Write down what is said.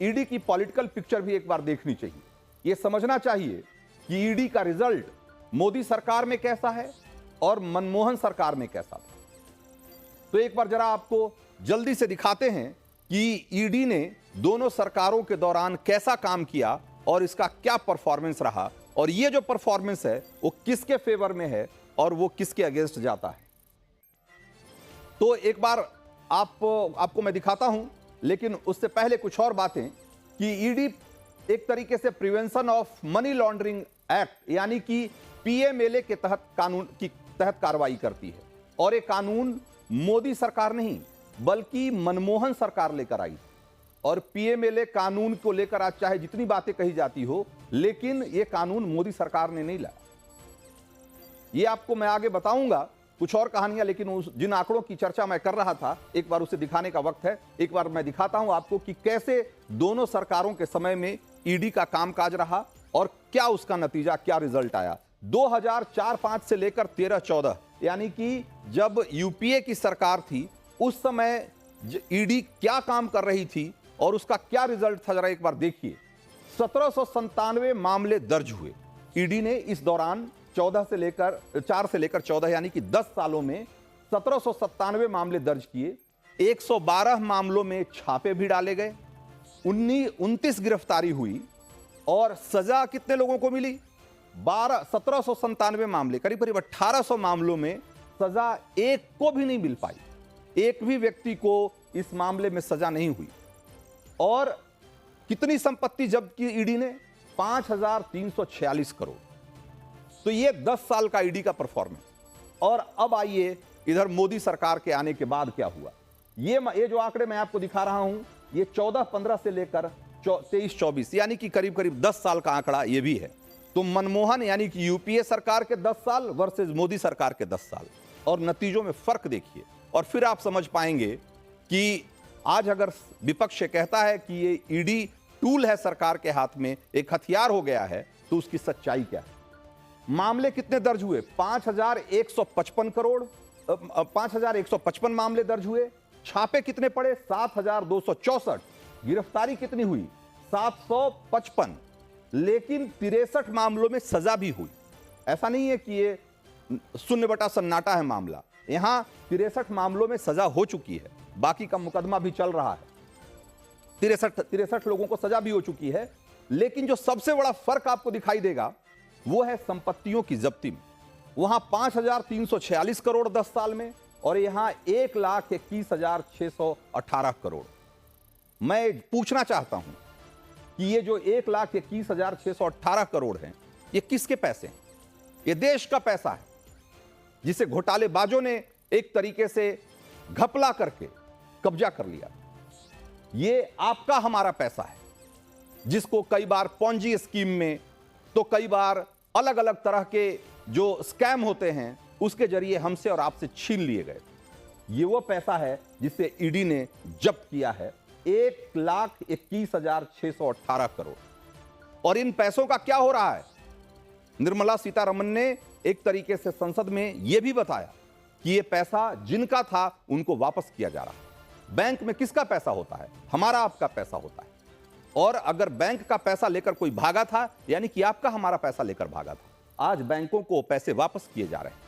ED की political picture भी एक बार देखनी चाहिए। यह समझना चाहिए कि ईडी का रिजल्ट मोदी सरकार में कैसा है और मनमोहन सरकार में कैसा था। तो एक बार जरा आपको जल्दी से दिखाते हैं कि ईडी ने दोनों सरकारों के दौरान कैसा काम किया और इसका क्या परफॉर्मेंस रहा, और ये जो परफॉर्मेंस है वो किसके फेवर में है और वो किसके अगेंस्ट जाता है। तो एक बार आपको मैं दिखाता हूं, लेकिन उससे पहले कुछ और बातें कि ईडी एक तरीके से prevention of money laundering act यानी कि पीएमएलए के तहत कानून की तहत कार्रवाई करती है, और ये कानून मोदी सरकार नहीं बल्कि मनमोहन सरकार लेकर आई। और पीएमएलए कानून को लेकर आज चाहे जितनी बातें कही जाती हो, लेकिन यह कानून मोदी सरकार ने नहीं लाया। ये आपको मैं आगे बताऊंगा कुछ और कहानियां, लेकिन जिन आंकड़ों की चर्चा मैं कर रहा था एक बार उसे दिखाने का वक्त है। एक बार मैं दिखाता हूं आपको कि कैसे दोनों सरकारों के समय में ईडी का कामकाज रहा और क्या उसका नतीजा, क्या रिजल्ट आया। 2004-05 से लेकर 13-14 यानी कि जब यूपीए की सरकार थी उस समय ईडी क्या काम कर रही थी और उसका क्या रिजल्ट था, जरा एक बार देखिए। 1797 मामले दर्ज हुए ईडी ने इस दौरान 4 से लेकर 14 यानी कि 10 सालों में 1797 मामले दर्ज किए। 112 मामलों में छापे भी डाले गए, 29 गिरफ्तारी हुई और सजा कितने लोगों को मिली? 1797 मामले, करीब करीब 1800 मामलों में सजा एक को भी नहीं मिल पाई। एक भी व्यक्ति को इस मामले में सजा नहीं हुई। और कितनी संपत्ति जब्त की ईडी ने? 5346 करोड़। तो ये 10 साल का ईडी का परफॉर्मेंस। और अब आइए इधर मोदी सरकार के आने के बाद क्या हुआ। ये जो आंकड़े मैं आपको दिखा रहा हूं ये 14-15 से लेकर 23-24 यानी कि करीब करीब 10 साल का आंकड़ा ये भी है। तो मनमोहन यानी कि यूपीए सरकार के 10 साल वर्सेस मोदी सरकार के 10 साल, और नतीजों में फर्क देखिए। और फिर आप समझ पाएंगे कि आज अगर विपक्ष कहता है कि ये ईडी टूल है सरकार के हाथ में, एक हथियार हो गया है, तो उसकी सच्चाई क्या है। मामले कितने दर्ज हुए? 5155 करोड़, 5155 मामले दर्ज हुए। छापे कितने पड़े? 7264। गिरफ्तारी कितनी हुई? 755। लेकिन 63 मामलों में सजा भी हुई। ऐसा नहीं है कि ये शून्य बटा सन्नाटा है मामला। यहां 63 मामलों में सजा हो चुकी है, बाकी का मुकदमा भी चल रहा है। 63 लोगों को सजा भी हो चुकी है। लेकिन जो सबसे बड़ा फर्क आपको दिखाई देगा वो है संपत्तियों की जब्ती में। वहां 5346 करोड़ 10 साल में, और यहां 1,21,618 करोड़। मैं पूछना चाहता हूं कि ये जो 1,21,618 करोड़ हैं ये किसके पैसे हैं? ये देश का पैसा है जिसे घोटालेबाजों ने एक तरीके से घपला करके कब्जा कर लिया। ये आपका हमारा पैसा है जिसको कई बार पॉन्जी स्कीम में, तो कई बार अलग अलग तरह के जो स्कैम होते हैं उसके जरिए हमसे और आपसे छीन लिए गए। ये वो पैसा है जिसे ईडी ने जब्त किया है, 1,21,618 करोड़। और इन पैसों का क्या हो रहा है? निर्मला सीतारमण ने एक तरीके से संसद में यह भी बताया कि यह पैसा जिनका था उनको वापस किया जा रहा है। बैंक में किसका पैसा होता है? हमारा आपका पैसा होता है। और अगर बैंक का पैसा लेकर कोई भागा था यानी कि आपका हमारा पैसा लेकर भागा था। आज बैंकों को पैसे वापस किए जा रहे हैं।